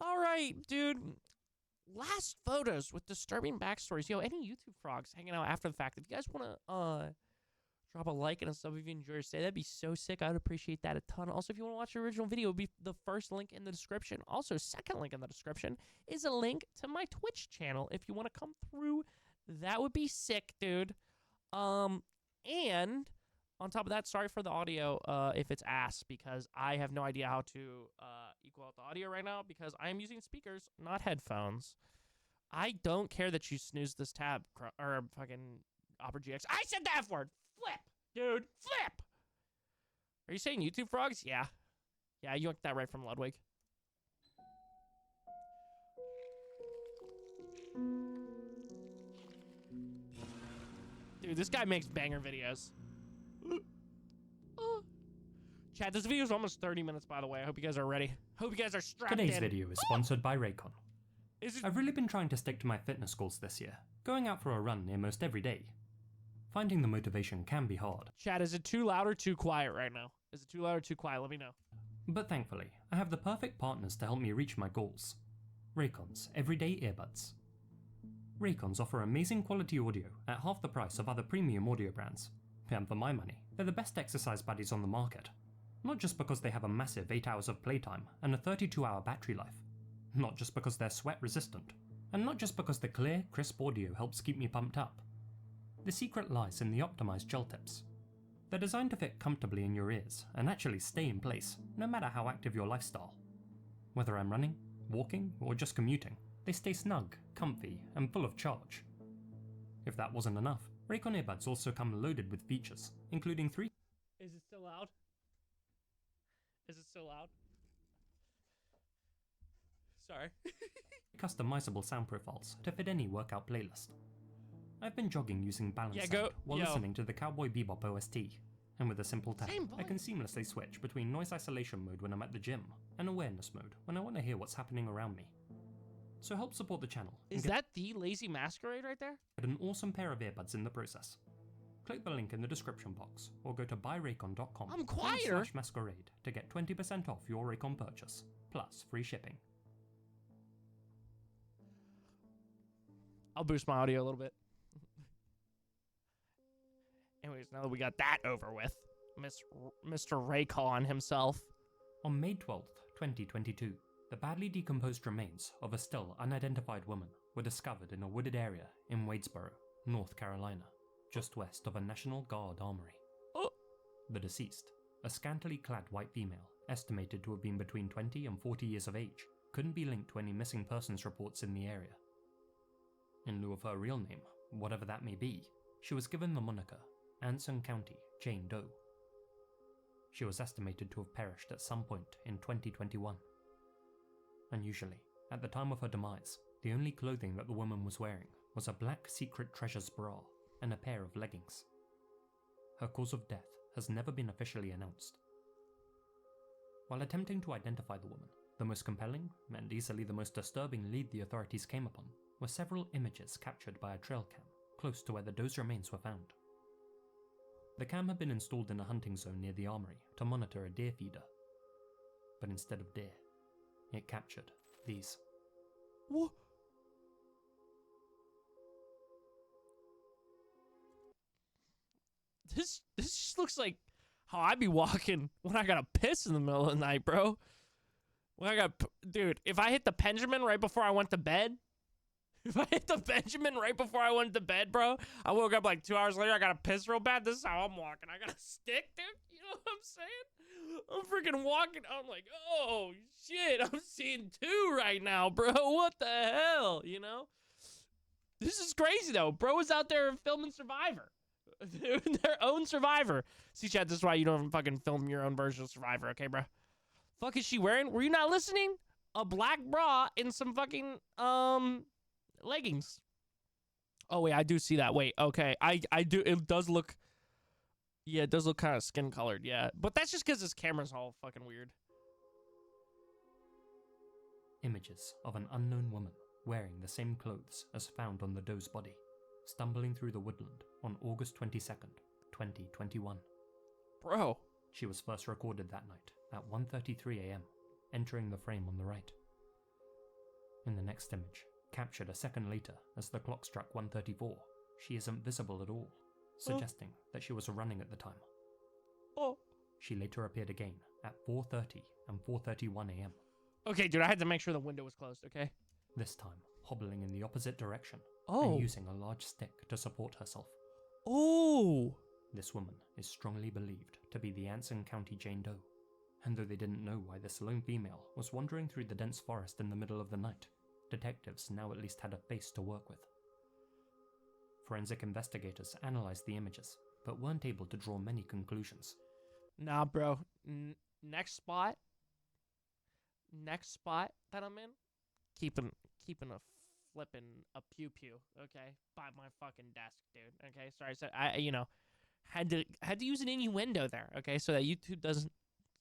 All right, dude. Last photos with disturbing backstories. Yo, any YouTube frogs hanging out after the fact? If you guys want to drop a like and a sub if you enjoy your stay, that'd be so sick. I'd appreciate that a ton. Also, if you want to watch the original video, it'll be the first link in the description. Also, second link in the description is a link to my Twitch channel. If you want to come through, that would be sick, dude. And on top of that, sorry for the audio if it's ass, because I have no idea how to equal out the audio right now because I am using speakers, not headphones. I don't care that you snooze this tab or fucking Opera GX. I said that word. Flip, dude. Flip. Are you saying YouTube frogs? Yeah. Yeah, you got that right from Ludwig. Dude, this guy makes banger videos. Chat, this video is almost 30 minutes, by the way. I hope you guys are ready. Hope you guys are strapped in. Today's video is sponsored by Raycon. I've really been trying to stick to my fitness goals this year, going out for a run near most every day. Finding the motivation can be hard. Chat, is it too loud or too quiet right now? Is it too loud or too quiet? Let me know. But thankfully, I have the perfect partners to help me reach my goals. Raycon's everyday earbuds. Raycons offer amazing quality audio at half the price of other premium audio brands. And for my money, they're the best exercise buddies on the market. Not just because they have a massive 8 hours of playtime and a 32-hour battery life. Not just because they're sweat resistant. And not just because the clear, crisp audio helps keep me pumped up. The secret lies in the optimized gel tips. They're designed to fit comfortably in your ears and actually stay in place, no matter how active your lifestyle. Whether I'm running, walking, or just commuting, they stay snug, comfy, and full of charge. If that wasn't enough, Raycon earbuds also come loaded with features, including 3. Is it still loud? Is it still loud? Sorry. Customizable sound profiles to fit any workout playlist. I've been jogging using balance sound while listening to the Cowboy Bebop OST, and with a simple tap, I can seamlessly switch between noise isolation mode when I'm at the gym and awareness mode when I want to hear what's happening around me. So help support the channel. Is that the Lazy Masquerade right there? Get an awesome pair of earbuds in the process. Click the link in the description box or go to buyraycon.com /masquerade to get 20% off your Raycon purchase, plus free shipping. I'll boost my audio a little bit. Anyways, now that we got that over with, Mr. Raycon himself. On May 12th, 2022, the badly decomposed remains of a still unidentified woman were discovered in a wooded area in Wadesboro, North Carolina, just west of a National Guard armory. Oh. The deceased, a scantily clad white female, estimated to have been between 20 and 40 years of age, couldn't be linked to any missing persons reports in the area. In lieu of her real name, whatever that may be, she was given the moniker Anson County Jane Doe. She was estimated to have perished at some point in 2021. Unusually, at the time of her demise, the only clothing that the woman was wearing was a black Secret Treasures bra and a pair of leggings. Her cause of death has never been officially announced. While attempting to identify the woman, the most compelling, and easily the most disturbing lead the authorities came upon were several images captured by a trail cam close to where the doe's remains were found. The cam had been installed in a hunting zone near the armory to monitor a deer feeder. But instead of deer, it captured these. What? This just looks like how I be walking when I gotta piss in the middle of the night, bro. When I got, dude, if I hit the Benjamin right before I went to bed, bro, I woke up like 2 hours later, I gotta piss real bad. This is how I'm walking. I got a stick, dude. You know what I'm saying? I'm freaking walking. I'm like, oh shit, I'm seeing 2 right now, bro. What the hell, you know? This is crazy though. Bro is out there filming Survivor. Their own Survivor. See, chat, this is why you don't fucking film your own version of Survivor, okay, bro? Fuck is she wearing? Were you not listening? A black bra and some fucking, leggings. Oh, wait, I do see that. Wait, okay. I do. It does look. Yeah, it does look kind of skin colored. Yeah. But that's just because this camera's all fucking weird. Images of an unknown woman wearing the same clothes as found on the doe's body, stumbling through the woodland on August 22nd, 2021. Bro. She was first recorded that night at 1:33 a.m., entering the frame on the right. In the next image, captured a second later as the clock struck 1:34, she isn't visible at all, suggesting that she was running at the time. Oh. She later appeared again at 4:30 and 4:31 a.m. Okay, dude, I had to make sure the window was closed, okay? This time, hobbling in the opposite direction Oh. and using a large stick to support herself. Oh. This woman is strongly believed to be the Anson County Jane Doe, and though they didn't know why this lone female was wandering through the dense forest in the middle of the night, detectives now at least had a face to work with. Forensic investigators analyzed the images, but weren't able to draw many conclusions. Nah, bro. Next spot that I'm in, keeping a flipping a pew pew, okay, by my fucking desk, dude. Okay, sorry, so I had to use an innuendo there, okay, so that YouTube doesn't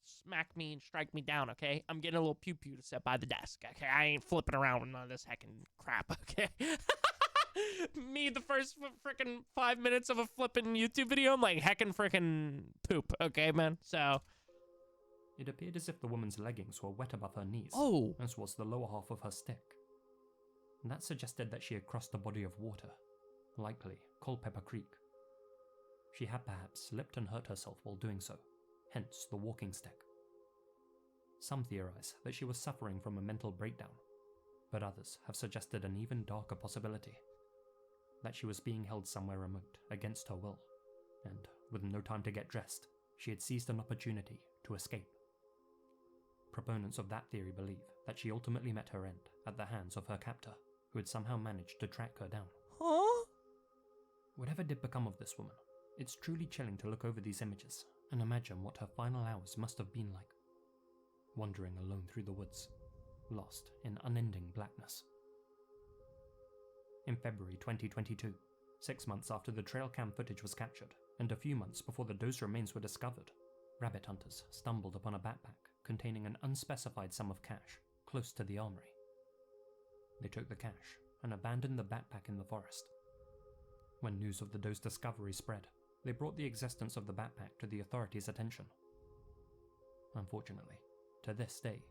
smack me and strike me down, okay? I'm getting a little pew pew to sit by the desk, okay? I ain't flipping around with none of this heckin' crap, okay? Me, the first frickin' 5 minutes of a flippin' YouTube video, I'm like heckin' frickin' poop, okay, man? So. It appeared as if the woman's leggings were wet above her knees, Oh. as was the lower half of her stick. That suggested that she had crossed a body of water, likely Culpeper Creek. She had perhaps slipped and hurt herself while doing so, hence the walking stick. Some theorize that she was suffering from a mental breakdown, but others have suggested an even darker possibility, that she was being held somewhere remote against her will, and with no time to get dressed, she had seized an opportunity to escape. Proponents of that theory believe that she ultimately met her end at the hands of her captor, who had somehow managed to track her down. Huh? Whatever did become of this woman, it's truly chilling to look over these images and imagine what her final hours must have been like. Wandering alone through the woods, lost in unending blackness. In February 2022, 6 months after the trail cam footage was captured, and a few months before the doe's remains were discovered, rabbit hunters stumbled upon a backpack containing an unspecified sum of cash close to the armory. They took the cash and abandoned the backpack in the forest. When news of the doe's discovery spread, they brought the existence of the backpack to the authorities' attention. Unfortunately, to this day,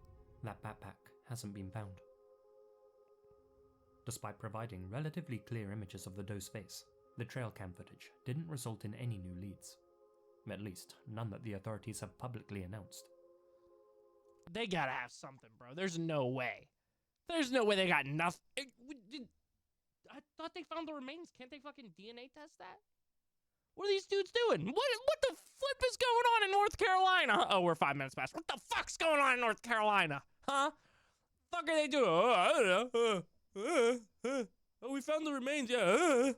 that backpack hasn't been found. Despite providing relatively clear images of the doe's face, the trail cam footage didn't result in any new leads. At least, none that the authorities have publicly announced. They gotta have something, bro. There's no way. There's no way they got nothing. I thought they found the remains. Can't they fucking DNA test that? What are these dudes doing? What the flip is going on in North Carolina? Oh, we're 5 minutes past. What the fuck's going on in North Carolina? Huh? Fuck are they doing? Oh, I don't know. Oh, we found the remains. Yeah.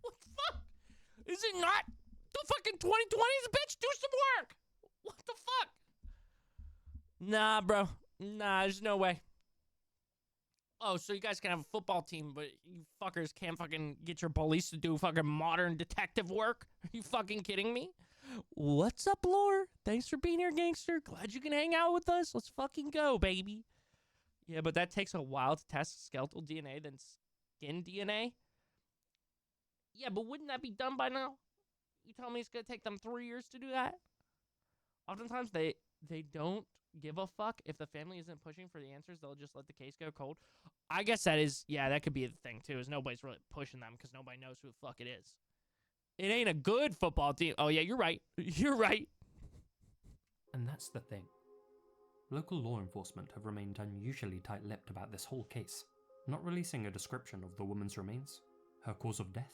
What the fuck? Is it not the fucking 2020s, bitch? Do some work. What the fuck? Nah, bro. Nah, there's no way. Oh, so you guys can have a football team, but you fuckers can't fucking get your police to do fucking modern detective work? Are you fucking kidding me? What's up, Lore? Thanks for being here, gangster. Glad you can hang out with us. Let's fucking go, baby. Yeah, but that takes a while to test skeletal DNA than skin DNA. Yeah, but wouldn't that be done by now? You tell me it's gonna take them 3 years to do that? Oftentimes they don't give a fuck if the family isn't pushing for the answers. They'll just let the case go cold. I guess that could be the thing too, is nobody's really pushing them because nobody knows who the fuck it is. It ain't a good football team. Oh yeah, you're right. You're right. And that's the thing. Local law enforcement have remained unusually tight-lipped about this whole case, not releasing a description of the woman's remains, her cause of death,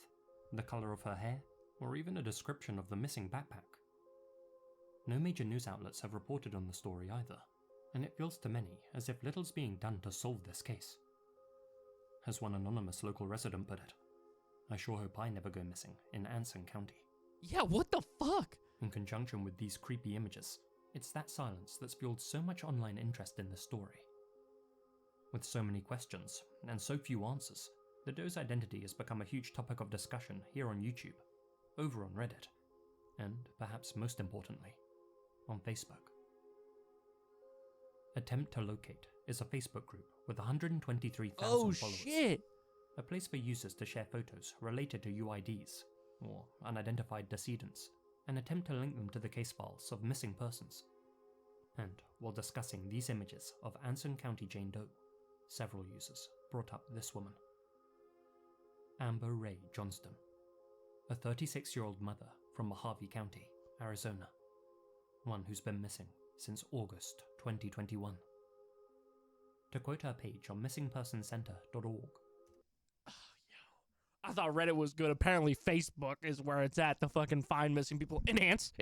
the color of her hair, or even a description of the missing backpack. No major news outlets have reported on the story either, and it feels to many as if little's being done to solve this case. As one anonymous local resident put it, I sure hope I never go missing in Anson County. Yeah, what the fuck? In conjunction with these creepy images, it's that silence that's fueled so much online interest in this story. With so many questions, and so few answers, the doe's identity has become a huge topic of discussion here on YouTube, over on Reddit, and, perhaps most importantly, on Facebook. Attempt to Locate is a Facebook group with 123,000 followers. Oh shit! A place for users to share photos related to UIDs, or unidentified decedents, and attempt to link them to the case files of missing persons. And while discussing these images of Anson County Jane Doe, several users brought up this woman. Amber Ray Johnston, a 36-year-old mother from Mojave County, Arizona, one who's been missing since August 2021. To quote her page on missingpersonscenter.org, I thought Reddit was good. Apparently Facebook is where it's at to fucking find missing people. Enhance.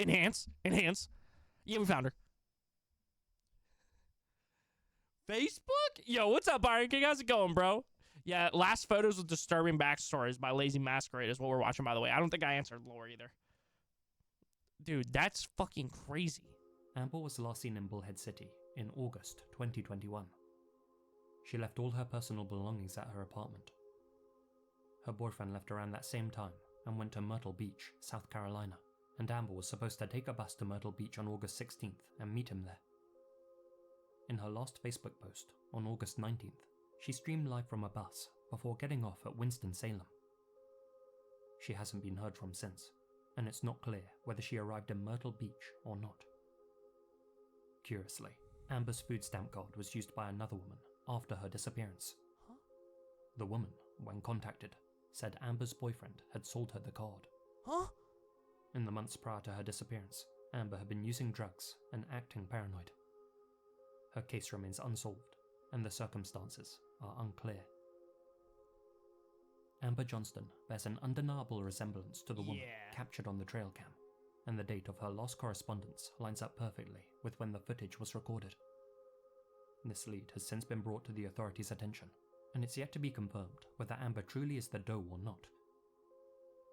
Yeah, we found her. Facebook? Yo, what's up, Byron King? How's it going, bro? Yeah, last photos with disturbing backstories by Lazy Masquerade is what we're watching, by the way. I don't think I answered lore either. Dude, that's fucking crazy. Amber was last seen in Bullhead City in August 2021. She left all her personal belongings at her apartment. Her boyfriend left around that same time and went to Myrtle Beach, South Carolina, and Amber was supposed to take a bus to Myrtle Beach on August 16th and meet him there. In her last Facebook post on August 19th, she streamed live from a bus before getting off at Winston-Salem. She hasn't been heard from since, and it's not clear whether she arrived in Myrtle Beach or not. Curiously, Amber's food stamp card was used by another woman after her disappearance. The woman, when contacted, said Amber's boyfriend had sold her the card. In the months prior to her disappearance, Amber had been using drugs and acting paranoid. Her case remains unsolved, and the circumstances are unclear. Amber Johnston bears an undeniable resemblance to the woman captured on the trail cam, and the date of her last correspondence lines up perfectly with when the footage was recorded. This lead has since been brought to the authorities' attention, and it's yet to be confirmed whether Amber truly is the Doe or not.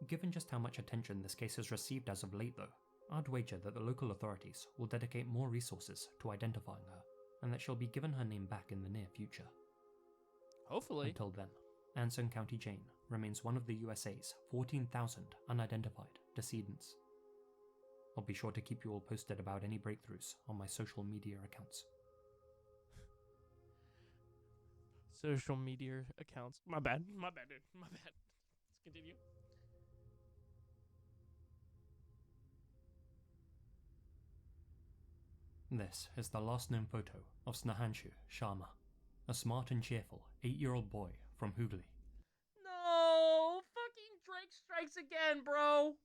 Given just how much attention this case has received as of late though, I'd wager that the local authorities will dedicate more resources to identifying her, and that she'll be given her name back in the near future. Hopefully. Until then, Anson County Jane remains one of the USA's 14,000 unidentified decedents. I'll be sure to keep you all posted about any breakthroughs on my social media accounts. Social media accounts. My bad, dude. My bad. Let's continue. This is the last known photo of Snehangshu Sharma, a smart and cheerful 8-year-old boy from Hooghly. No! Fucking Drake strikes again, bro!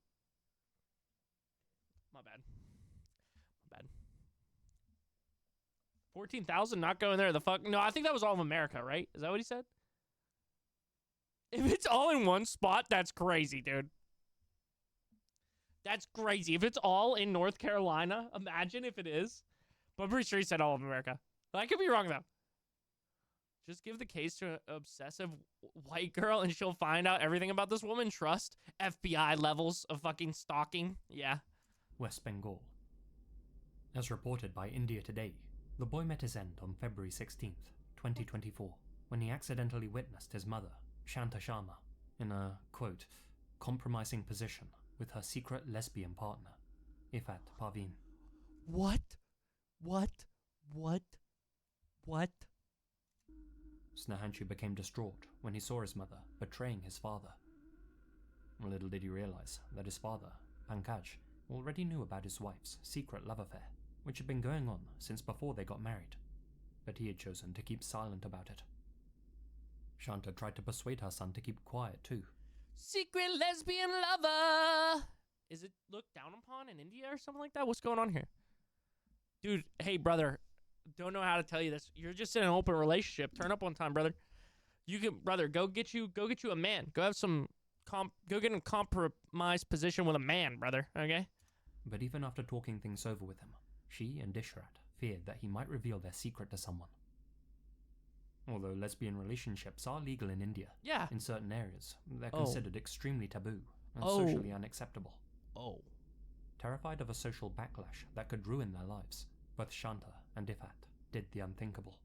My bad. 14,000 not going there. The fuck? No, I think that was all of America, right? Is that what he said? If it's all in one spot, that's crazy, dude. That's crazy. If it's all in North Carolina, imagine if it is. But I'm pretty sure he said all of America. But I could be wrong, though. Just give the case to an obsessive white girl and she'll find out everything about this woman. Trust. FBI levels of fucking stalking. Yeah. West Bengal. As reported by India Today, the boy met his end on February 16th, 2024, when he accidentally witnessed his mother, Shanta Sharma, in a, quote, compromising position with her secret lesbian partner, Ifat Parveen. What? Snehangshu became distraught when he saw his mother betraying his father. Little did he realize that his father, Pankaj, already knew about his wife's secret love affair, which had been going on since before they got married, but he had chosen to keep silent about it. Shanta tried to persuade her son to keep quiet too. Secret lesbian lover! Is it looked down upon in India or something like that? What's going on here? Dude, hey, brother. Don't know how to tell you this. You're just in an open relationship. Turn up one time, brother. You can, brother, go get you a man. Go have some, go get in a compromised position with a man, brother, okay? But even after talking things over with him, she and Dishrat feared that he might reveal their secret to someone. Although lesbian relationships are legal in India, in certain areas, they're considered extremely taboo and socially unacceptable. Terrified of a social backlash that could ruin their lives, both Shanta and Ifat did the unthinkable.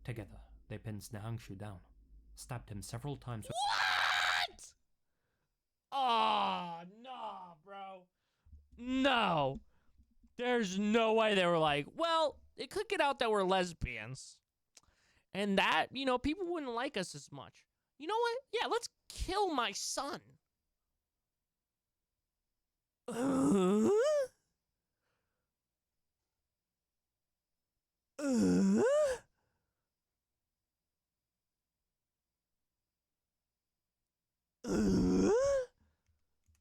Together, they pinned Snehangshu down, stabbed him several times with— What? Oh, no, bro. No. There's no way they were like, well, it could get out that we're lesbians. And that, you know, people wouldn't like us as much. You know what? Yeah, let's kill my son.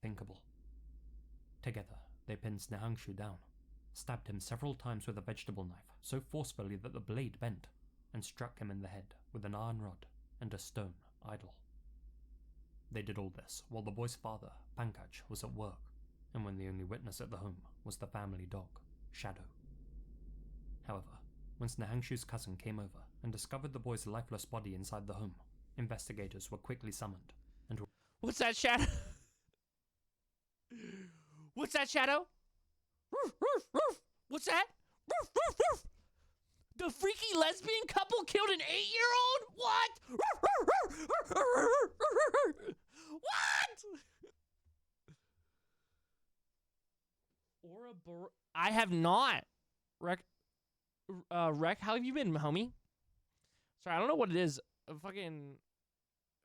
Thinkable. Together, they pinned Snehangshu down, stabbed him several times with a vegetable knife so forcefully that the blade bent, and struck him in the head with an iron rod and a stone idol. They did all this while the boy's father, Pankaj, was at work, and when the only witness at the home was the family dog, Shadow. However, when Snehangshu's cousin came over and discovered the boy's lifeless body inside the home, investigators were quickly summoned and were— What's that, Shadow? What's that, Shadow? What's that? The freaky lesbian couple killed an 8-year-old? What? What? I have not. Rec, how have you been, homie? Sorry, I don't know what it is. Fucking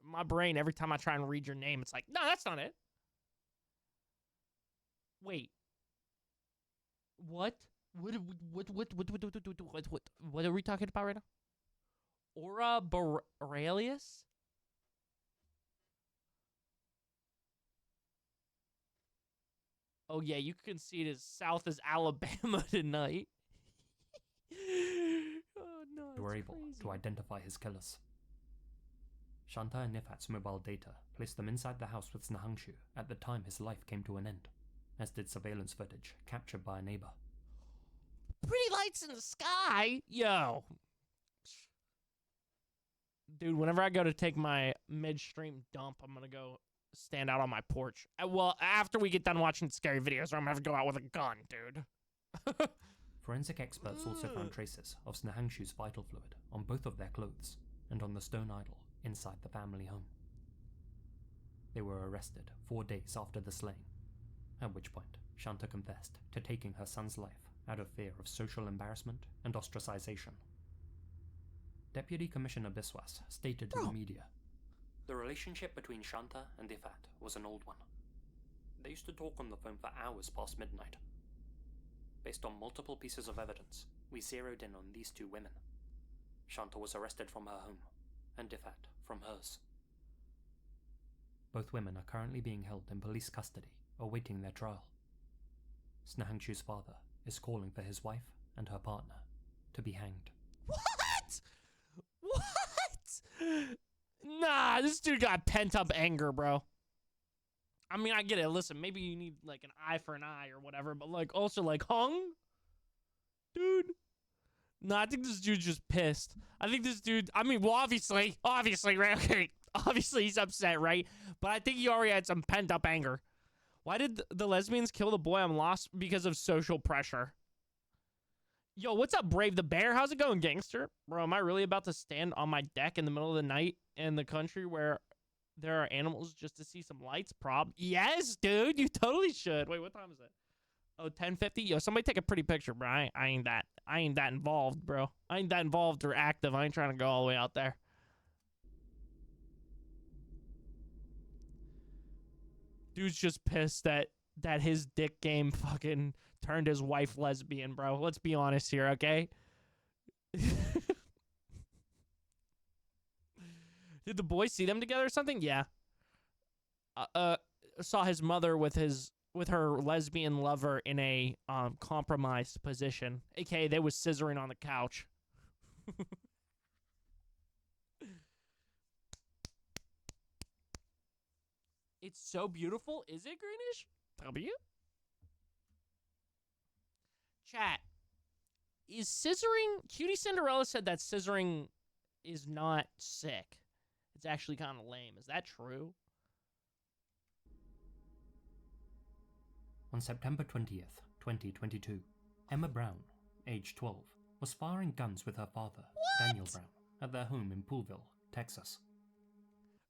my brain, every time I try and read your name, it's like, no, that's not it. Wait. What? What are we talking about right now? Aura Borealis? Oh yeah, you can see it as south as Alabama tonight. Oh no, were able to identify his killers. Shanta and Nifat's mobile data placed them inside the house with Snehangshu at the time his life came to an end, as did surveillance footage captured by a neighbor. Pretty lights in the sky? Yo. Dude, whenever I go to take my midstream dump, I'm gonna go stand out on my porch. Well, after we get done watching scary videos, I'm gonna have to go out with a gun, dude. Forensic experts also found traces of Snehangshu's vital fluid on both of their clothes and on the stone idol inside the family home. They were arrested 4 days after the slaying, at which point Shanta confessed to taking her son's life out of fear of social embarrassment and ostracization. Deputy Commissioner Biswas stated to the media, "The relationship between Shanta and Ifat was an old one. They used to talk on the phone for hours past midnight. Based on multiple pieces of evidence, we zeroed in on these two women. Shanta was arrested from her home, and Ifat from hers. Both women are currently being held in police custody, awaiting their trial. Snehangshu's father is calling for his wife and her partner to be hanged." What? What? Nah, this dude got pent-up anger, bro. I mean, I get it. Listen, maybe you need, like, an eye for an eye or whatever, but, like, also, like, hung? Dude. No, I think this dude's just pissed. I think this dude, I mean, well, obviously, right? Okay, obviously he's upset, right? But I think he already had some pent-up anger. Why did the lesbians kill the boy? I'm lost because of social pressure. Yo, what's up, Brave the Bear? How's it going, gangster? Bro, am I really about to stand on my deck in the middle of the night in the country where there are animals just to see some lights? Yes, dude, you totally should. Wait, what time is it? Oh, 10:50? Yo, somebody take a pretty picture, bro. I ain't that involved, bro. I ain't that involved or active. I ain't trying to go all the way out there. Dude's just pissed that his dick game fucking turned his wife lesbian, bro. Let's be honest here, okay? Did the boys see them together or something? Yeah. Saw his mother with her lesbian lover in a compromised position. AKA they was scissoring on the couch. It's so beautiful. Is it greenish? W? Chat. Is scissoring... Cutie Cinderella said that scissoring is not sick. It's actually kind of lame. Is that true? On September 20th, 2022, Emma Brown, age 12, was firing guns with her father, Daniel Brown, at their home in Poolville, Texas.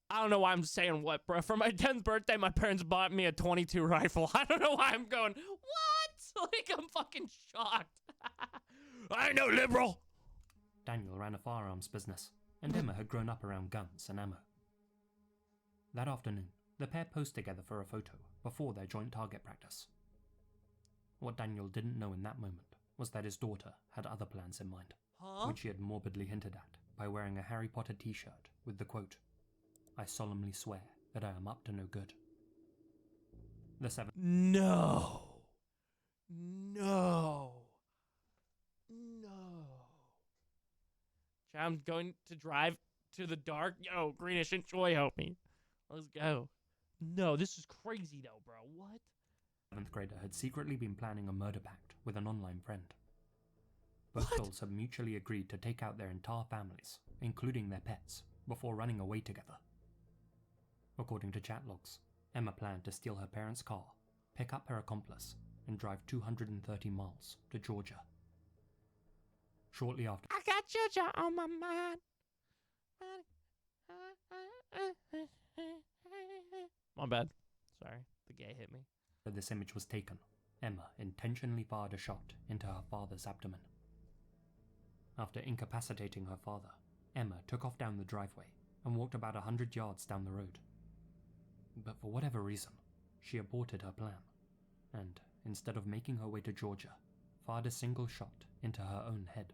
I don't know why I'm saying what, bro. For my 10th birthday, my parents bought me a .22 rifle. I don't know why I'm going, what? Like, I'm fucking shocked. I ain't no liberal. Daniel ran a firearms business, and Emma had grown up around guns and ammo. That afternoon, the pair posed together for a photo before their joint target practice. What Daniel didn't know in that moment was that his daughter had other plans in mind, which she had morbidly hinted at by wearing a Harry Potter t-shirt with the quote, "I solemnly swear but I am up to no good. The 7th. No. No. No. I'm going to drive to the dark. Yo, Greenish, enjoy, help me. Let's go. No, this is crazy though, bro. What? 7th grader had secretly been planning a murder pact with an online friend. Both girls had mutually agreed to take out their entire families, including their pets, before running away together. According to chat logs, Emma planned to steal her parents' car, pick up her accomplice, and drive 230 miles to Georgia. Shortly after, I got Georgia on my mind. My bad. Sorry, the gay hit me. this image was taken, Emma intentionally fired a shot into her father's abdomen. After incapacitating her father, Emma took off down the driveway and walked about 100 yards down the road. But for whatever reason, she aborted her plan, and instead of making her way to Georgia, fired a single shot into her own head.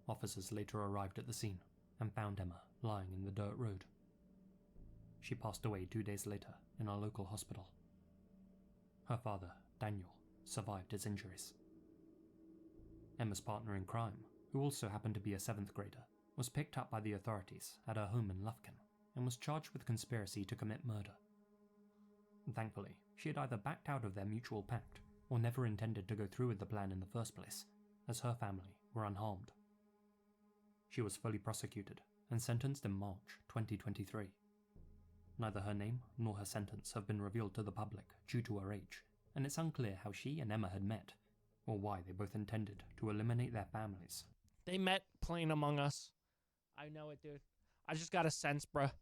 Officers later arrived at the scene and found Emma lying in the dirt road. She passed away 2 days later in a local hospital. Her father, Daniel, survived his injuries. Emma's partner in crime, who also happened to be a 7th grader, was picked up by the authorities at her home in Lufkin and was charged with conspiracy to commit murder. Thankfully, she had either backed out of their mutual pact or never intended to go through with the plan in the first place, as her family were unharmed. She was fully prosecuted and sentenced in March 2023. Neither her name nor her sentence have been revealed to the public due to her age, and it's unclear how she and Emma had met, or why they both intended to eliminate their families. They met playing Among Us. I know it, dude. I just got a sense, bruh.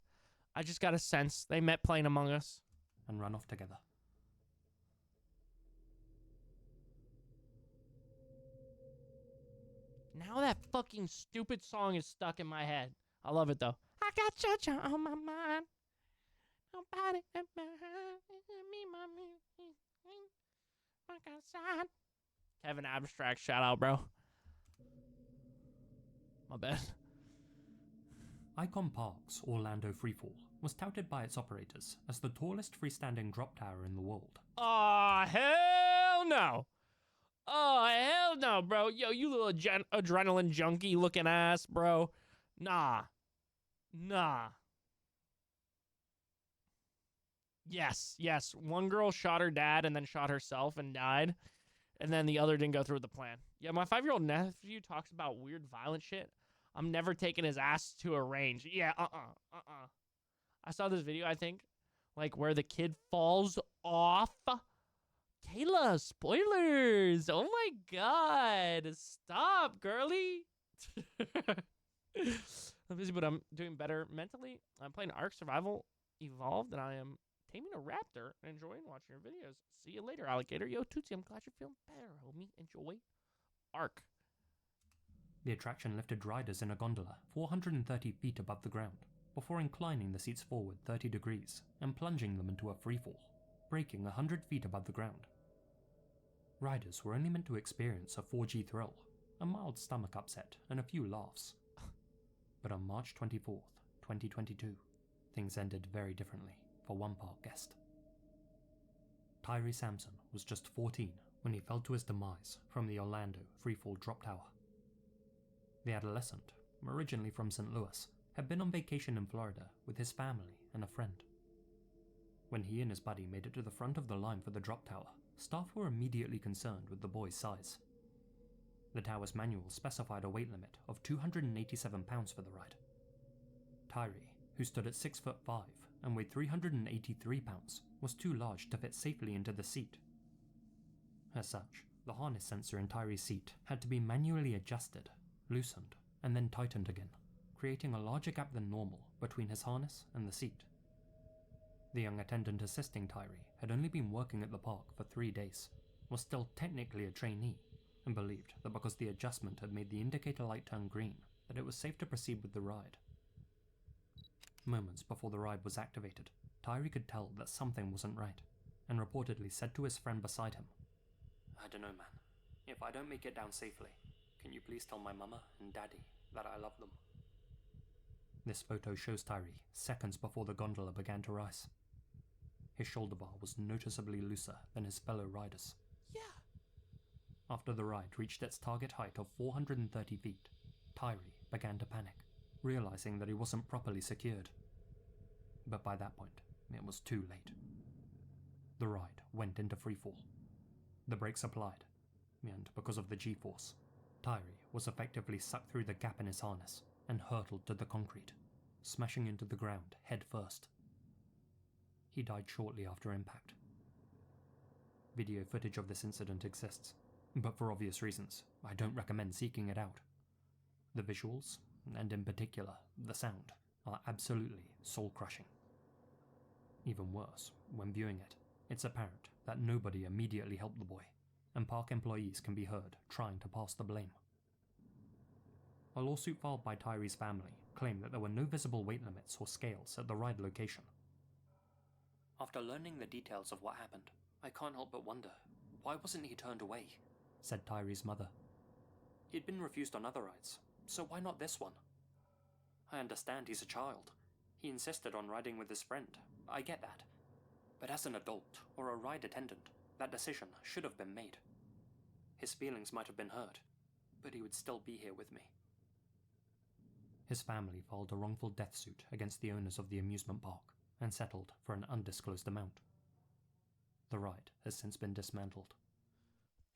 I just got a sense. They met playing Among Us. And run off together. Now that fucking stupid song is stuck in my head. I love it, though. I got Georgia on my mind. Nobody at my me, mommy. Walk outside. Kevin Abstract, shout out, bro. My bad. Icon Park's Orlando FreeFall was touted by its operators as the tallest freestanding drop tower in the world. Oh, hell no. Oh, hell no, bro. Yo, you little adrenaline junkie looking ass, bro. Nah. Yes. One girl shot her dad and then shot herself and died. And then the other didn't go through with the plan. Yeah, my 5-year-old nephew talks about weird, violent shit. I'm never taking his ass to a range. Yeah, I saw this video, I think, like where the kid falls off. Kayla, spoilers. Oh my God. Stop, girly. I'm busy, but I'm doing better mentally. I'm playing Ark Survival Evolved, and I am taming a raptor and enjoying watching your videos. See you later, alligator. Yo, Tootsie, I'm glad you're feeling better, homie. Enjoy Ark. The attraction lifted riders in a gondola 430 feet above the ground, before inclining the seats forward 30 degrees and plunging them into a freefall, breaking 100 feet above the ground. Riders were only meant to experience a 4G thrill, a mild stomach upset, and a few laughs. But on March 24th, 2022, things ended very differently for one park guest. Tyree Sampson was just 14 when he fell to his demise from the Orlando FreeFall drop tower. The adolescent, originally from St. Louis, had been on vacation in Florida with his family and a friend. When he and his buddy made it to the front of the line for the drop tower, staff were immediately concerned with the boy's size. The tower's manual specified a weight limit of 287 pounds for the ride. Tyree, who stood at 6'5" and weighed 383 pounds, was too large to fit safely into the seat. As such, the harness sensor in Tyree's seat had to be manually adjusted, loosened, and then tightened again, creating a larger gap than normal between his harness and the seat. The young attendant assisting Tyree had only been working at the park for 3 days, was still technically a trainee, and believed that because the adjustment had made the indicator light turn green, that it was safe to proceed with the ride. Moments before the ride was activated, Tyree could tell that something wasn't right, and reportedly said to his friend beside him, "I don't know, man. If I don't make it down safely, can you please tell my mama and daddy that I love them?" This photo shows Tyree seconds before the gondola began to rise. His shoulder bar was noticeably looser than his fellow riders. Yeah. After the ride reached its target height of 430 feet, Tyree began to panic, realizing that he wasn't properly secured. But by that point, it was too late. The ride went into freefall. The brakes applied, and because of the G-force, Tyree was effectively sucked through the gap in his harness and hurtled to the concrete, smashing into the ground head first. He died shortly after impact. Video footage of this incident exists, but for obvious reasons, I don't recommend seeking it out. The visuals, and in particular, the sound, are absolutely soul-crushing. Even worse, when viewing it, it's apparent that nobody immediately helped the boy, and park employees can be heard trying to pass the blame. A lawsuit filed by Tyree's family claimed that there were no visible weight limits or scales at the ride location. After learning the details of what happened, I can't help but wonder, why wasn't he turned away? Said Tyree's mother. He'd been refused on other rides, so why not this one? I understand he's a child. He insisted on riding with his friend, I get that. But as an adult, or a ride attendant, that decision should have been made. His feelings might have been hurt, but he would still be here with me. His family filed a wrongful death suit against the owners of the amusement park and settled for an undisclosed amount. The ride has since been dismantled.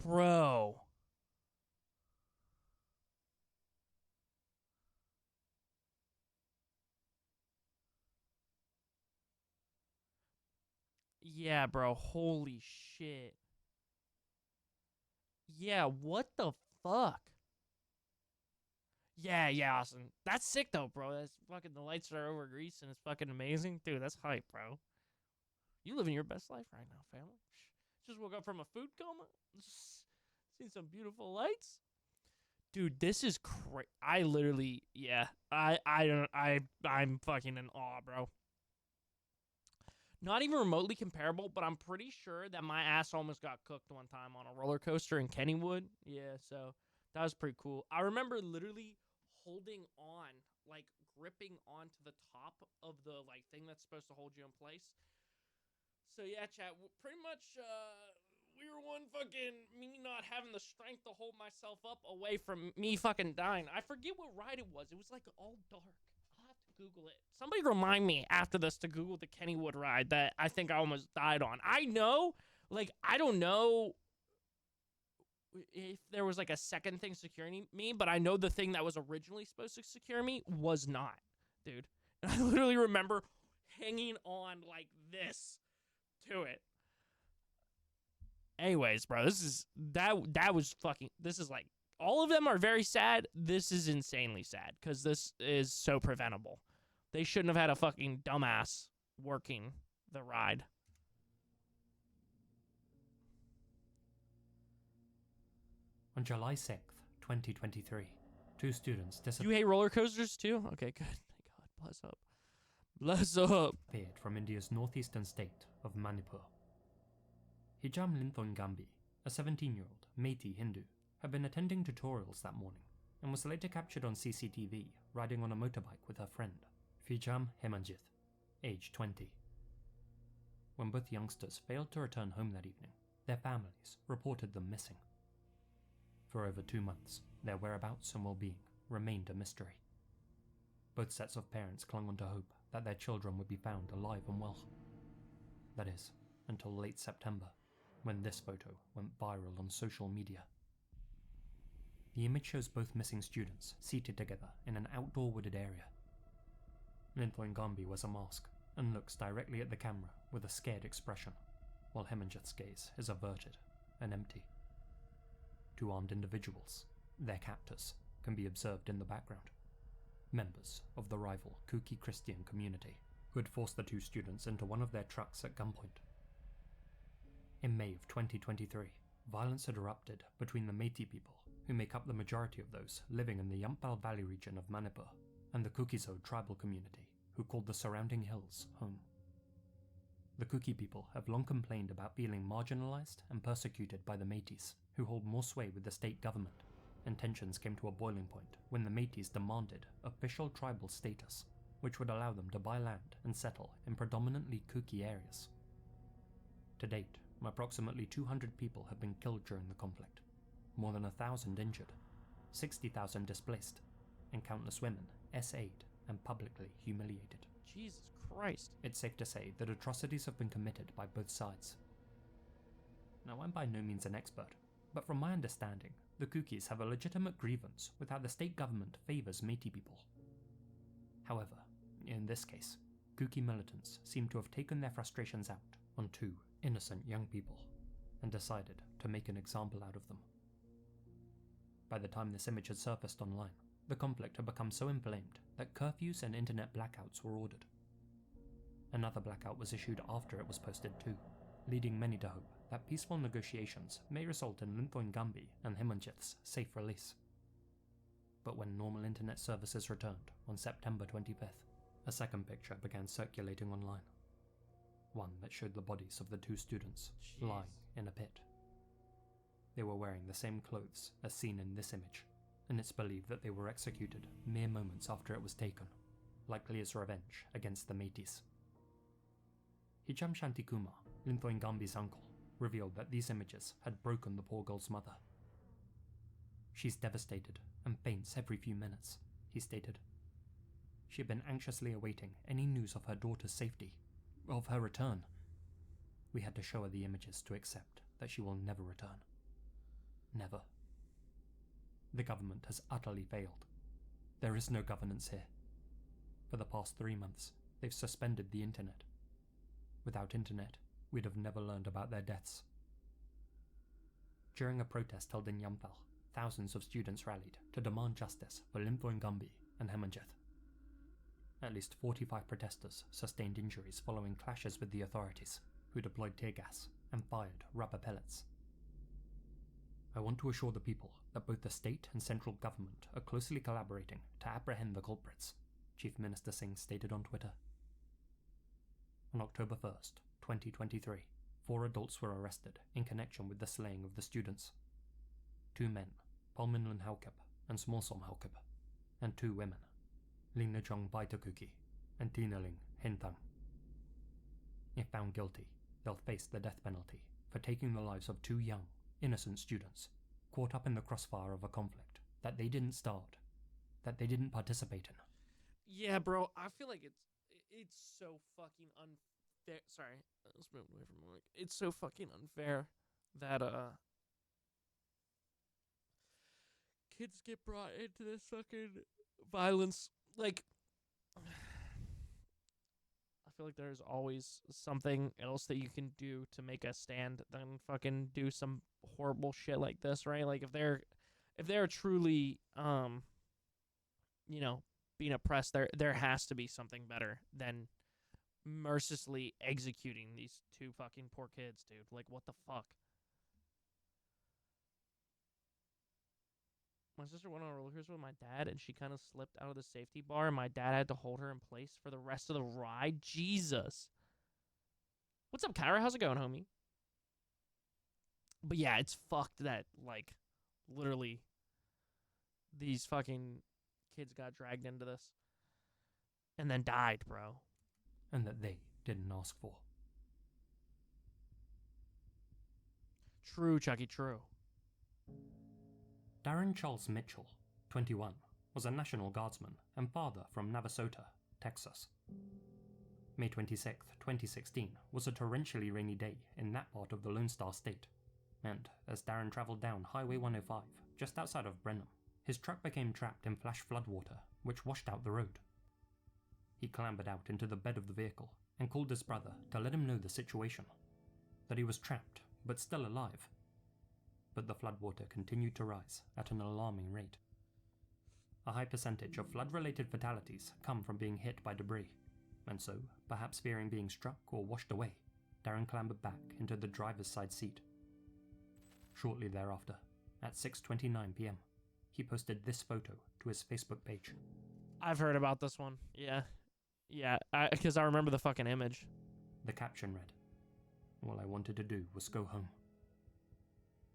Bro. Yeah, bro. Holy shit. Yeah, what the fuck? Yeah, awesome. That's sick though, bro. That's fucking, the lights are over Greece and it's fucking amazing. Dude, that's hype, bro. You living your best life right now, family. Just woke up from a food coma. Just seen some beautiful lights. Dude, this is crazy. I literally, yeah. I'm fucking in awe, bro. Not even remotely comparable, but I'm pretty sure that my ass almost got cooked one time on a roller coaster in Kennywood. Yeah, so that was pretty cool. I remember literally holding on, like gripping onto the top of the like thing that's supposed to hold you in place. So yeah, chat, pretty much we were one fucking me not having the strength to hold myself up away from me fucking dying. I forget what ride it was. It was like all dark. I'll have to Google it. Somebody remind me after this to Google the Kennywood ride that I think I almost died on. I know, like, I don't know if there was like a second thing securing me, but I know the thing that was originally supposed to secure me was not, dude. And I literally remember hanging on like this to it. Anyways, bro, this is that was fucking, this is like, all of them are very sad. This is insanely sad because this is so preventable. They shouldn't have had a fucking dumbass working the ride. On July 6th, 2023, two students You hate roller coasters too? Okay, good. Thank God. Bless up. Bless up. disappeared from India's northeastern state of Manipur. Hijam Linthongambi, a 17-year-old Meitei Hindu, had been attending tutorials that morning and was later captured on CCTV riding on a motorbike with her friend, Fijam Hemanjith, aged 20. When both youngsters failed to return home that evening, their families reported them missing. For over 2 months, their whereabouts and well-being remained a mystery. Both sets of parents clung on to hope that their children would be found alive and well. That is, until late September, when this photo went viral on social media. The image shows both missing students seated together in an outdoor wooded area. Linthongambi wears a mask and looks directly at the camera with a scared expression, while Hemanjith's gaze is averted and empty. Two armed individuals, their captors, can be observed in the background. Members of the rival Kuki Christian community who had forced the two students into one of their trucks at gunpoint. In May of 2023, violence had erupted between the Meitei people, who make up the majority of those living in the Yambal Valley region of Manipur, and the Kukizo tribal community, who called the surrounding hills home. The Kuki people have long complained about feeling marginalized and persecuted by the Meiteis, who hold more sway with the state government, and tensions came to a boiling point when the Meiteis demanded official tribal status which would allow them to buy land and settle in predominantly Kuki areas. To date, approximately 200 people have been killed during the conflict, more than 1,000 injured, 60,000 displaced, and countless women essayed and publicly humiliated. Jesus Christ. It's safe to say that atrocities have been committed by both sides. Now, I'm by no means an expert, but from my understanding, the Kukis have a legitimate grievance with how the state government favours Métis people. However, in this case, Kuki militants seem to have taken their frustrations out on two innocent young people and decided to make an example out of them. By the time this image had surfaced online, the conflict had become so inflamed that curfews and internet blackouts were ordered. Another blackout was issued after it was posted too, leading many to hope that peaceful negotiations may result in Linthoi and Himanchith's safe release. But when normal internet services returned on September 25th, a second picture began circulating online. One that showed the bodies of the two students lying in a pit. They were wearing the same clothes as seen in this image, and it's believed that they were executed mere moments after it was taken, likely as revenge against the Métis. Hicham Shantikuma, Linthoi Ngambi's uncle, revealed that these images had broken the poor girl's mother. "She's devastated and faints every few minutes," he stated. She had been anxiously awaiting any news of her daughter's safety, of her return. We had to show her the images to accept that she will never return. Never. The government has utterly failed. There is no governance here. For the past 3 months, they've suspended the internet. Without internet, we'd have never learned about their deaths. During a protest held in Yamphal, thousands of students rallied to demand justice for Linthoi Ngambi and Himanchith. At least 45 protesters sustained injuries following clashes with the authorities, who deployed tear gas and fired rubber pellets. "I want to assure the people that both the state and central government are closely collaborating to apprehend the culprits," Chief Minister Singh stated on Twitter. On October 1st, 2023, 4 adults were arrested in connection with the slaying of the students. 2 men, Palminlin Haukip and Smallsom Haukip, and 2 women, Lingnachong Baitakuki and Tinaling Hintang. If found guilty, they'll face the death penalty for taking the lives of 2 young, innocent students caught up in the crossfire of a conflict that they didn't start, that they didn't participate in. Yeah, bro, I feel like it's so fucking unfair. Sorry, let's move away from the mic. It's so fucking unfair that kids get brought into this fucking violence. Like, I feel like there's always something else that you can do to make a stand than fucking do some horrible shit like this, right? Like, if they're truly being oppressed, there has to be something better than mercilessly executing these 2 fucking poor kids, dude. Like, what the fuck? My sister went on a roller coaster with my dad, and she kind of slipped out of the safety bar, and my dad had to hold her in place for the rest of the ride. Jesus. What's up, Kyra? How's it going, homie? But yeah, it's fucked that, like, literally these fucking kids got dragged into this and then died, bro. And that they didn't ask for. True, Chucky, true. Darren Charles Mitchell, 21, was a National Guardsman and father from Navasota, Texas. May 26, 2016 was a torrentially rainy day in that part of the Lone Star State, and as Darren travelled down Highway 105 just outside of Brenham, his truck became trapped in flash floodwater which washed out the road. He clambered out into the bed of the vehicle and called his brother to let him know the situation, that he was trapped but still alive. But the floodwater continued to rise at an alarming rate. A high percentage of flood-related fatalities come from being hit by debris, and so, perhaps fearing being struck or washed away, Darren clambered back into the driver's side seat. Shortly thereafter, at 6:29 p.m, he posted this photo to his Facebook page. I've heard about this one. Yeah, because I remember the fucking image. The caption read, "All I wanted to do was go home."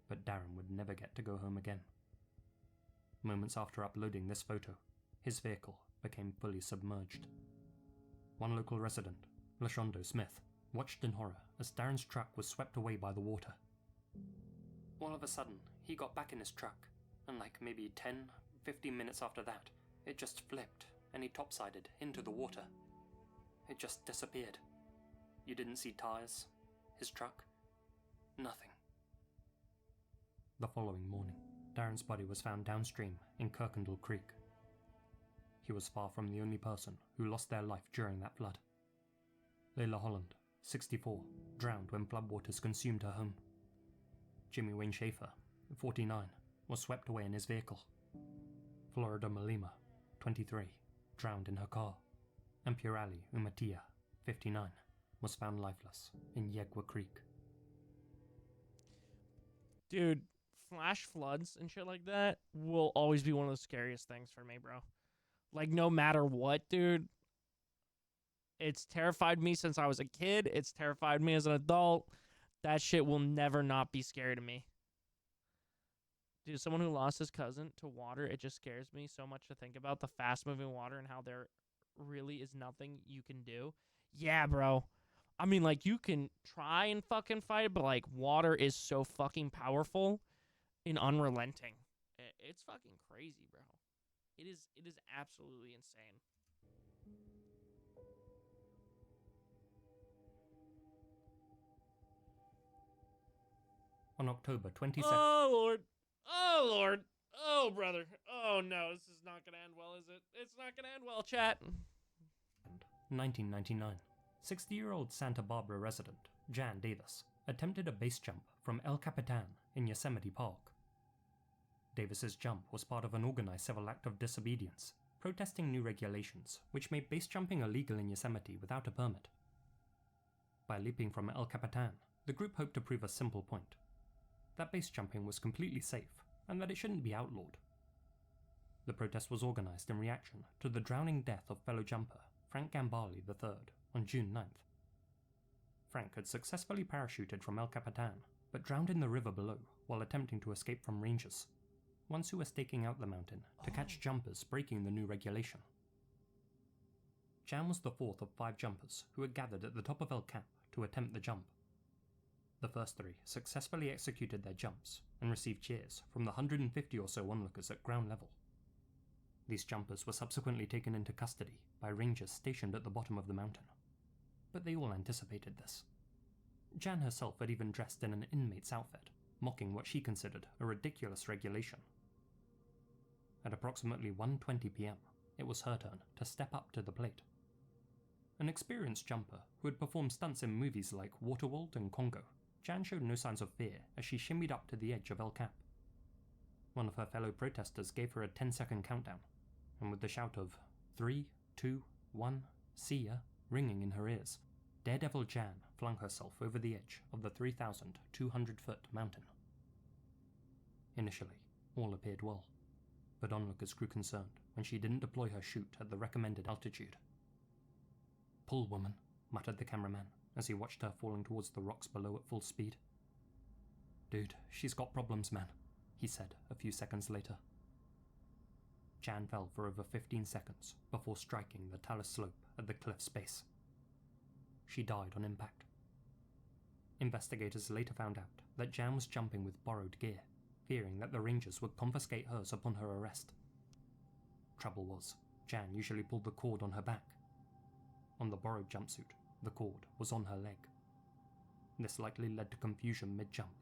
But Darren would never get to go home again. Moments after uploading this photo, his vehicle became fully submerged. one local resident, LaShondo Smith, watched in horror as Darren's truck was swept away by the water. All of a sudden, he got back in his truck, and like maybe 10-15 minutes after that, it just flipped and he topsided into the water. It just disappeared. You didn't see tires, his truck, nothing. The following morning, Darren's body was found downstream in Kirkendall Creek. He was far from the only person who lost their life during that flood. Layla Holland, 64, drowned when floodwaters consumed her home. Jimmy Wayne Schaefer, 49, was swept away in his vehicle. Florida Malima, 23, drowned in her car. And Purali Umatia, 59, was found lifeless in Yegwa Creek. Dude, flash floods and shit like that will always be one of the scariest things for me, bro. Like, no matter what, dude. It's terrified me since I was a kid. It's terrified me as an adult. That shit will never not be scary to me. Dude, someone who lost his cousin to water, it just scares me so much to think about the fast-moving water and how there really is nothing you can do. Yeah, bro. I mean, like, you can try and fucking fight it, but, like, water is so fucking powerful and unrelenting. It's fucking crazy, bro. It is absolutely insane. On October 22nd... Oh, Lord. Oh, Lord. Oh, brother. Oh, no. This is not going to end well, is it? It's not going to end well, chat. 1999. 60-year-old Santa Barbara resident, Jan Davis, attempted a base jump from El Capitan in Yosemite Park. Davis's jump was part of an organized civil act of disobedience, protesting new regulations which made base jumping illegal in Yosemite without a permit. By leaping from El Capitan, the group hoped to prove a simple point: that base jumping was completely safe and that it shouldn't be outlawed. The protest was organized in reaction to the drowning death of fellow jumper Frank Gambale III on June 9th. Frank had successfully parachuted from El Capitan, but drowned in the river below while attempting to escape from rangers, ones who were staking out the mountain to catch jumpers breaking the new regulation. Jan was the fourth of 5 jumpers who had gathered at the top of El Cap to attempt the jump. The first 3 successfully executed their jumps and received cheers from the 150 or so onlookers at ground level. These jumpers were subsequently taken into custody by rangers stationed at the bottom of the mountain. But they all anticipated this. Jan herself had even dressed in an inmate's outfit, mocking what she considered a ridiculous regulation. At approximately 1:20 p.m, it was her turn to step up to the plate. An experienced jumper who had performed stunts in movies like Waterworld and Congo, Jan showed no signs of fear as she shimmied up to the edge of El Cap. One of her fellow protesters gave her a 10-second countdown, and with the shout of 3, 2, 1, see ya ringing in her ears, Daredevil Jan flung herself over the edge of the 3,200-foot mountain. Initially, all appeared well, but onlookers grew concerned when she didn't deploy her chute at the recommended altitude. "Pull, woman," muttered the cameraman as he watched her falling towards the rocks below at full speed. "Dude, she's got problems, man," he said a few seconds later. Jan fell for over 15 seconds before striking the talus slope at the cliff's base. She died on impact. Investigators later found out that Jan was jumping with borrowed gear, fearing that the rangers would confiscate hers upon her arrest. Trouble was, Jan usually pulled the cord on her back. On the borrowed jumpsuit, the cord was on her leg. This likely led to confusion mid-jump,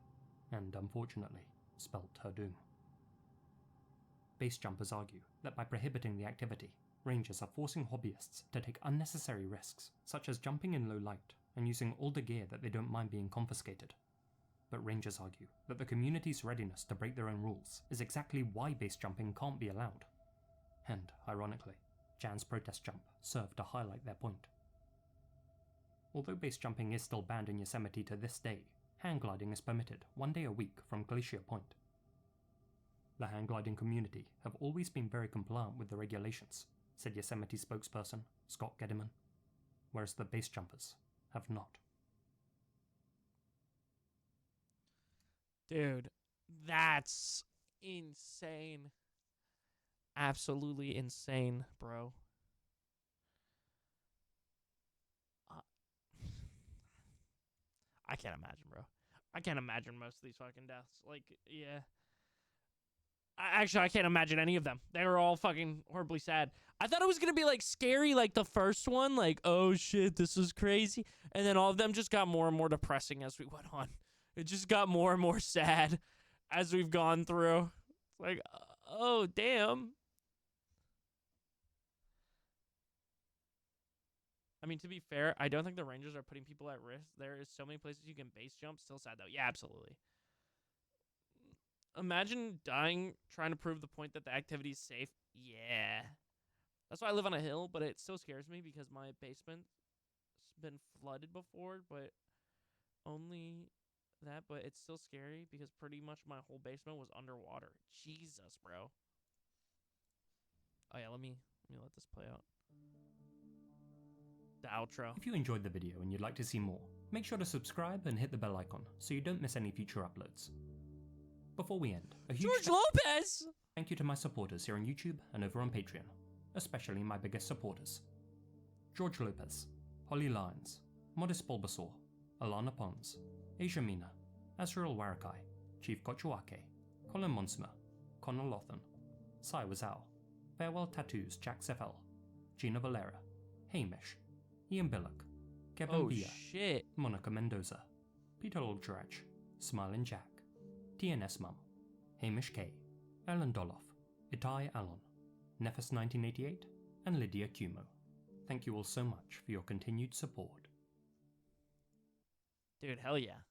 and unfortunately, spelt her doom. Base jumpers argue that by prohibiting the activity, rangers are forcing hobbyists to take unnecessary risks, such as jumping in low light and using older gear that they don't mind being confiscated. But rangers argue that the community's readiness to break their own rules is exactly why base jumping can't be allowed. And, ironically, Jan's protest jump served to highlight their point. Although base jumping is still banned in Yosemite to this day, hang gliding is permitted 1 day a week from Glacier Point. The hang gliding community have always been very compliant with the regulations, said Yosemite spokesperson Scott Gediman, whereas the base jumpers have not. Dude, that's insane. Absolutely insane, bro. I can't imagine, bro. I can't imagine most of these fucking deaths. Like, yeah. Actually, I can't imagine any of them. They were all fucking horribly sad. I thought it was gonna be like scary, like the first one, like, oh shit, this is crazy. And then all of them just got more and more depressing as we went on. It just got more and more sad as we've gone through. It's like, oh damn. I mean, to be fair, I don't think the Rangers are putting people at risk. There is so many places you can base jump. Still sad though. Yeah, absolutely. Imagine dying trying to prove the point that the activity is safe. Yeah. That's why I live on a hill, but it still scares me because my basement's been flooded before, but only that. But it's still scary because pretty much my whole basement was underwater. Jesus, bro. Oh yeah, let me let this play out. The outro. If you enjoyed the video and you'd like to see more, make sure to subscribe and hit the bell icon so you don't miss any future uploads. Before we end, a huge George Lopez! thank you to my supporters here on YouTube and over on Patreon, especially my biggest supporters. George Lopez, Holly Lyons, Modest Bulbasaur, Alana Pons, Asia Mina, Azrael Warakai, Chief Kochuake, Colin Monsma, Connor Lawthon, Sai Wazao, Farewell Tattoos Jack Sefel, Gina Valera, Hamish, Ian Billock, Kevin Villa, Shit. Monica Mendoza, Peter Olgerach, Smiling Jack, TNS Mum, Hamish K, Ellen Doloff, Itai Alon, Nefes 1988, and Lydia Cumo. Thank you all so much for your continued support. Dude, hell yeah.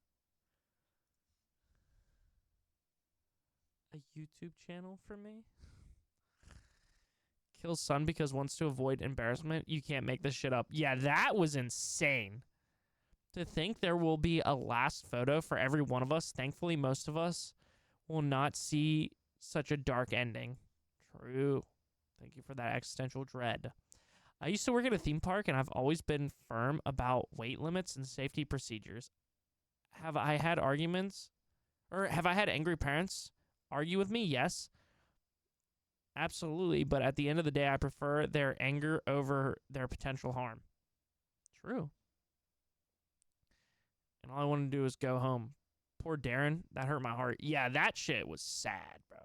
A YouTube channel for me? Kills son because wants to avoid embarrassment. You can't make this shit up. Yeah, that was insane. To think there will be a last photo for every one of us. Thankfully, most of us will not see such a dark ending. True. Thank you for that existential dread. I used to work at a theme park, and I've always been firm about weight limits and safety procedures. Have I had arguments? Or have I had angry parents argue with me? Yes. Absolutely. But at the end of the day, I prefer their anger over their potential harm. True. And all I want to do is go home. Poor Darren. That hurt my heart. Yeah, that shit was sad, bro.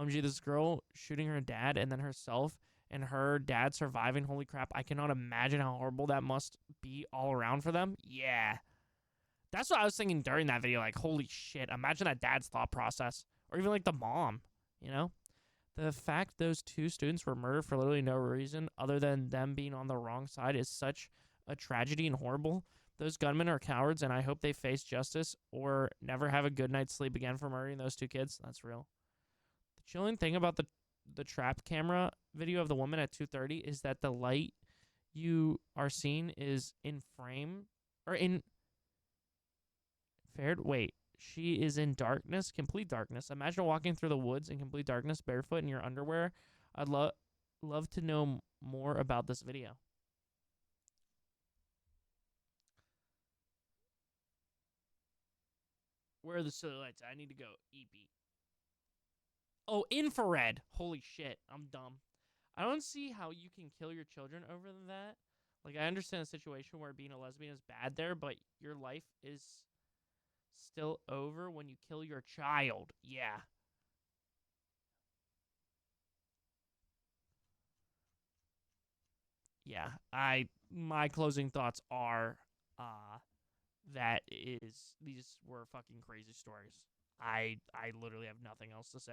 OMG, this girl shooting her dad and then herself and her dad surviving. Holy crap. I cannot imagine how horrible that must be all around for them. Yeah. That's what I was thinking during that video. Like, holy shit. Imagine that dad's thought process. Or even like the mom, you know? The fact those two students were murdered for literally no reason other than them being on the wrong side is such a tragedy and horrible. Those gunmen are cowards, and I hope they face justice or never have a good night's sleep again for murdering those two kids. That's real. The chilling thing about the trap camera video of the woman at 2:30 is that the light you are seeing is in frame or in fared. Wait, she is in darkness, complete darkness. Imagine walking through the woods in complete darkness, barefoot in your underwear. I'd love to know more about this video. Where are the silhouettes? I need to go. EP. Oh, infrared. Holy shit. I'm dumb. I don't see how you can kill your children over that. Like, I understand a situation where being a lesbian is bad there, but your life is still over when you kill your child. Yeah. Yeah. My closing thoughts are, these were fucking crazy stories. I literally have nothing else to say.